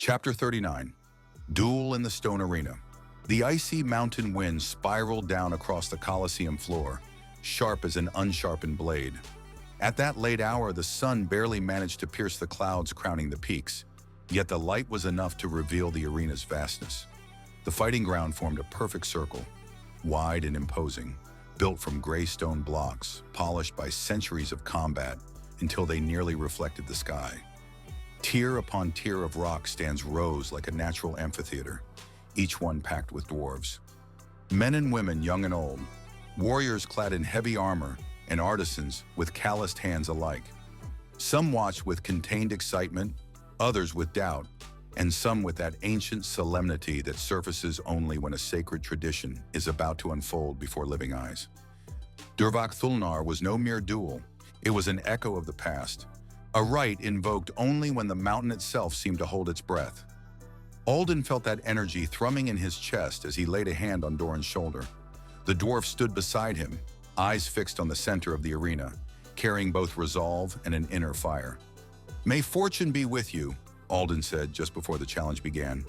Chapter 39. Duel in the Stone Arena. The icy mountain wind spiraled down across the Colosseum floor, sharp as an unsharpened blade. At that late hour, the sun barely managed to pierce the clouds crowning the peaks, yet the light was enough to reveal the arena's vastness. The fighting ground formed a perfect circle, wide and imposing, built from gray stone blocks, polished by centuries of combat until they nearly reflected the sky. Tier upon tier of rock stands rows like a natural amphitheater, each one packed with dwarves. Men and women, young and old, warriors clad in heavy armor, and artisans with calloused hands alike. Some watched with contained excitement, others with doubt, and some with that ancient solemnity that surfaces only when a sacred tradition is about to unfold before living eyes. Durvak Thulnar was no mere duel. It was an echo of the past, a rite invoked only when the mountain itself seemed to hold its breath. Alden felt that energy thrumming in his chest as he laid a hand on Doran's shoulder. The dwarf stood beside him, eyes fixed on the center of the arena, carrying both resolve and an inner fire. "May fortune be with you," Alden said just before the challenge began.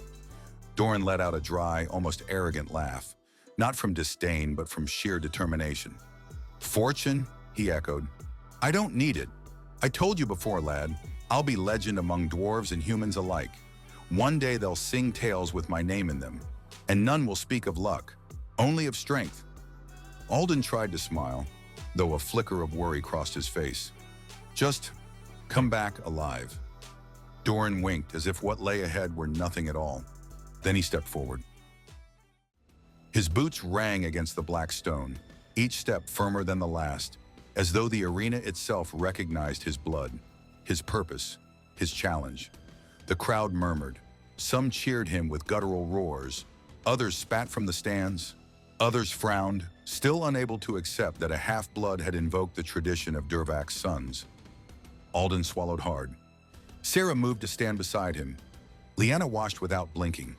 Doran let out a dry, almost arrogant laugh, not from disdain but from sheer determination. "Fortune?" he echoed. "I don't need it. I told you before, lad, I'll be legend among dwarves and humans alike. One day they'll sing tales with my name in them, and none will speak of luck, only of strength." Alden tried to smile, though a flicker of worry crossed his face. "Just come back alive." Doran winked as if what lay ahead were nothing at all. Then he stepped forward. His boots rang against the black stone, each step firmer than the last, as though the arena itself recognized his blood, his purpose, his challenge. The crowd murmured. Some cheered him with guttural roars, others spat from the stands, others frowned, still unable to accept that a half-blood had invoked the tradition of Durvak's sons. Alden swallowed hard. Sarah moved to stand beside him. Lyanna watched without blinking.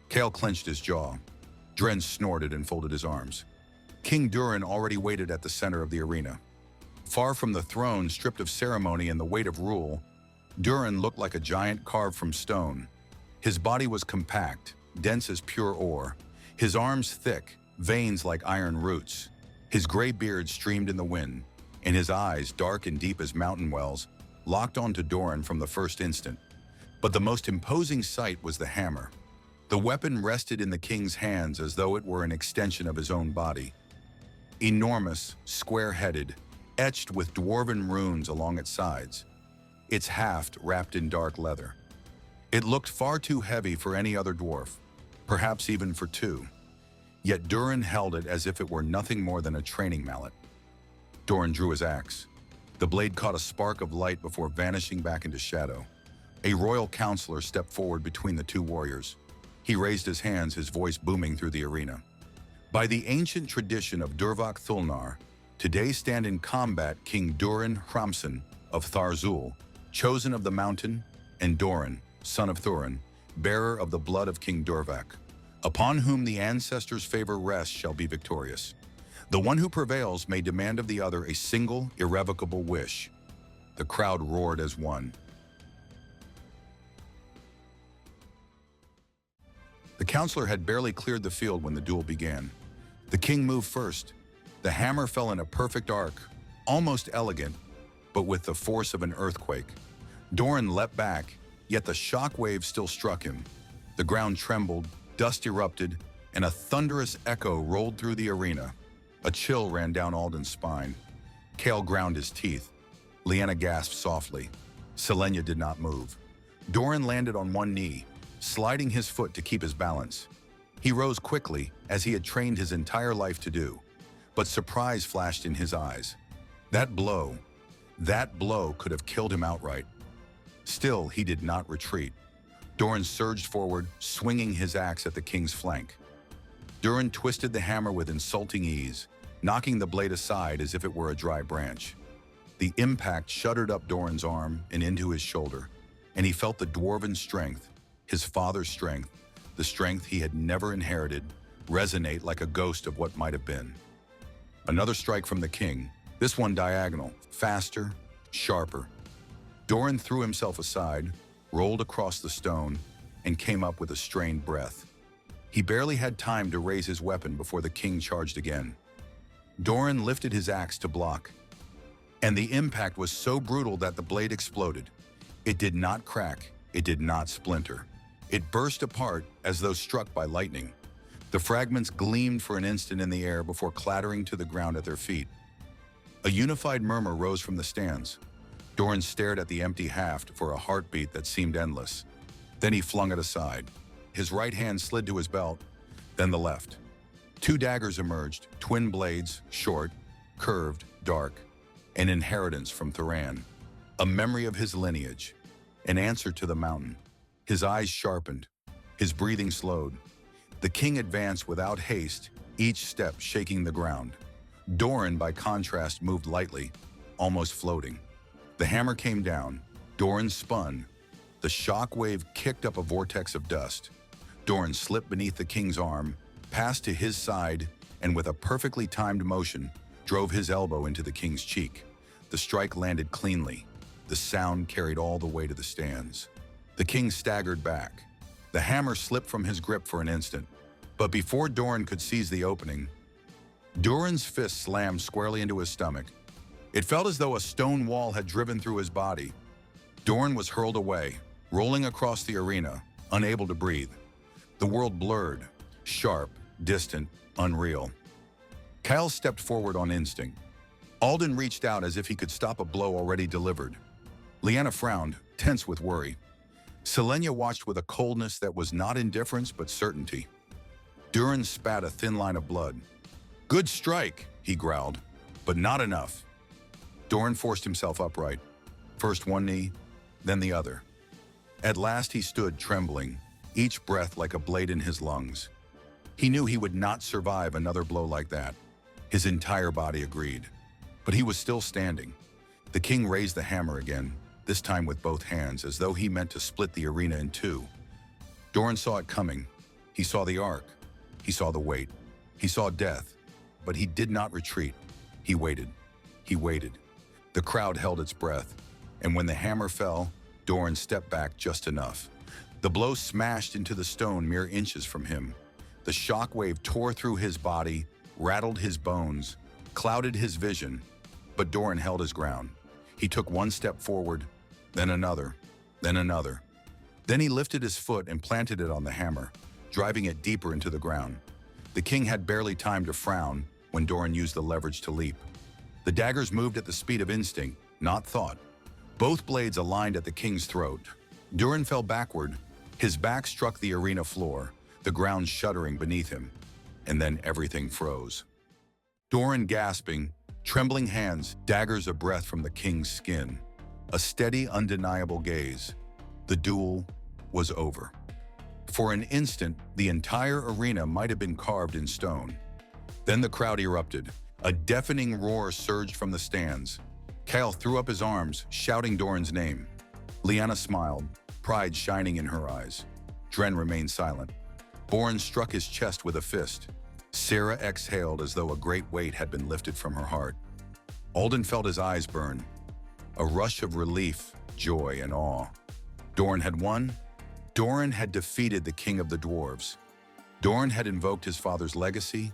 Cale clenched his jaw. Dren snorted and folded his arms. King Duran already waited at the center of the arena. Far from the throne, stripped of ceremony and the weight of rule, Duran looked like a giant carved from stone. His body was compact, dense as pure ore, his arms thick, veins like iron roots. His gray beard streamed in the wind, and his eyes, dark and deep as mountain wells, locked onto Doran from the first instant. But the most imposing sight was the hammer. The weapon rested in the king's hands as though it were an extension of his own body. Enormous, square-headed, etched with dwarven runes along its sides, its haft wrapped in dark leather. It looked far too heavy for any other dwarf, perhaps even for two. Yet Duran held it as if it were nothing more than a training mallet. Doran drew his axe. The blade caught a spark of light before vanishing back into shadow. A royal counselor stepped forward between the two warriors. He raised his hands, his voice booming through the arena. "By the ancient tradition of Durvak Thulnar, today stand in combat King Duran Hramson of Tharzul, chosen of the mountain, and Doran, son of Thurin, bearer of the blood of King Durvak. Upon whom the ancestors' favor rests shall be victorious. The one who prevails may demand of the other a single, irrevocable wish." The crowd roared as one. The counselor had barely cleared the field when the duel began. The king moved first. The hammer fell in a perfect arc, almost elegant, but with the force of an earthquake. Doran leapt back, yet the shock wave still struck him. The ground trembled, dust erupted, and a thunderous echo rolled through the arena. A chill ran down Alden's spine. Cale ground his teeth. Lyanna gasped softly. Selenia did not move. Doran landed on one knee, sliding his foot to keep his balance. He rose quickly, as he had trained his entire life to do, but surprise flashed in his eyes. That blow could have killed him outright. Still, he did not retreat. Doran surged forward, swinging his axe at the king's flank. Duran twisted the hammer with insulting ease, knocking the blade aside as if it were a dry branch. The impact shuddered up Doran's arm and into his shoulder, and he felt the dwarven strength, his father's strength, the strength he had never inherited, resonate like a ghost of what might have been. Another strike from the king, this one diagonal, faster, sharper. Doran threw himself aside, rolled across the stone, and came up with a strained breath. He barely had time to raise his weapon before the king charged again. Doran lifted his axe to block, and the impact was so brutal that the blade exploded. It did not crack, it did not splinter. It burst apart as though struck by lightning. The fragments gleamed for an instant in the air before clattering to the ground at their feet. A unified murmur rose from the stands. Doran stared at the empty haft for a heartbeat that seemed endless. Then he flung it aside. His right hand slid to his belt, then the left. Two daggers emerged, twin blades, short, curved, dark, an inheritance from Thuran, a memory of his lineage, an answer to the mountain. His eyes sharpened, his breathing slowed. The king advanced without haste, each step shaking the ground. Doran, by contrast, moved lightly, almost floating. The hammer came down. Doran spun. The shock wave kicked up a vortex of dust. Doran slipped beneath the king's arm, passed to his side, and with a perfectly timed motion, drove his elbow into the king's cheek. The strike landed cleanly. The sound carried all the way to the stands. The king staggered back. The hammer slipped from his grip for an instant, but before Doran could seize the opening, Doran's fist slammed squarely into his stomach. It felt as though a stone wall had driven through his body. Doran was hurled away, rolling across the arena, unable to breathe. The world blurred, sharp, distant, unreal. Kyle stepped forward on instinct. Alden reached out as if he could stop a blow already delivered. Lyanna frowned, tense with worry. Selenia watched with a coldness that was not indifference but certainty. Duran spat a thin line of blood. "Good strike," he growled, "but not enough." Doran forced himself upright. First one knee, then the other. At last he stood trembling, each breath like a blade in his lungs. He knew he would not survive another blow like that. His entire body agreed. But he was still standing. The king raised the hammer again, this time with both hands, as though he meant to split the arena in two. Doran saw it coming. He saw the arc. He saw the weight. He saw death. But he did not retreat. He waited. He waited. The crowd held its breath, and when the hammer fell, Doran stepped back just enough. The blow smashed into the stone mere inches from him. The shock wave tore through his body, rattled his bones, clouded his vision, but Doran held his ground. He took one step forward, then another, then another. Then he lifted his foot and planted it on the hammer, driving it deeper into the ground. The king had barely time to frown when Doran used the leverage to leap. The daggers moved at the speed of instinct, not thought. Both blades aligned at the king's throat. Doran fell backward. His back struck the arena floor, the ground shuddering beneath him, and then everything froze. Doran gasping, trembling hands, daggers a breath from the king's skin. A steady, undeniable gaze. The duel was over. For an instant, the entire arena might have been carved in stone. Then the crowd erupted. A deafening roar surged from the stands. Kyle threw up his arms, shouting Doran's name. Lyanna smiled, pride shining in her eyes. Dren remained silent. Bourne struck his chest with a fist. Sarah exhaled as though a great weight had been lifted from her heart. Alden felt his eyes burn. A rush of relief, joy, and awe. Doran had won. Doran had defeated the king of the dwarves. Doran had invoked his father's legacy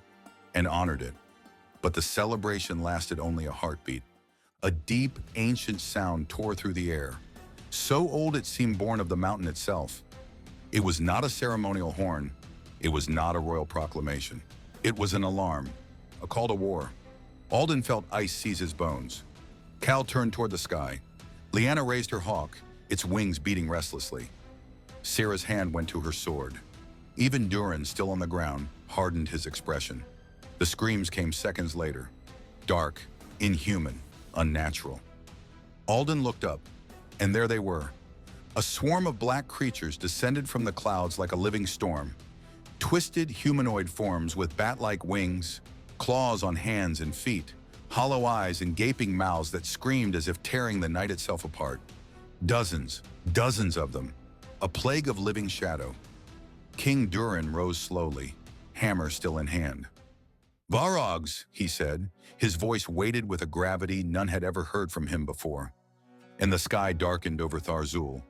and honored it. But the celebration lasted only a heartbeat. A deep, ancient sound tore through the air, so old it seemed born of the mountain itself. It was not a ceremonial horn. It was not a royal proclamation. It was an alarm, a call to war. Alden felt ice seize his bones. Cal turned toward the sky. Lyanna raised her hawk, its wings beating restlessly. Sarah's hand went to her sword. Even Duran, still on the ground, hardened his expression. The screams came seconds later. Dark, inhuman, unnatural. Alden looked up, and there they were. A swarm of black creatures descended from the clouds like a living storm. Twisted humanoid forms with bat-like wings, claws on hands and feet, hollow eyes and gaping mouths that screamed as if tearing the night itself apart. Dozens, dozens of them. A plague of living shadow. King Duran rose slowly, hammer still in hand. "Varogs," he said, his voice weighted with a gravity none had ever heard from him before. And the sky darkened over Tharzul,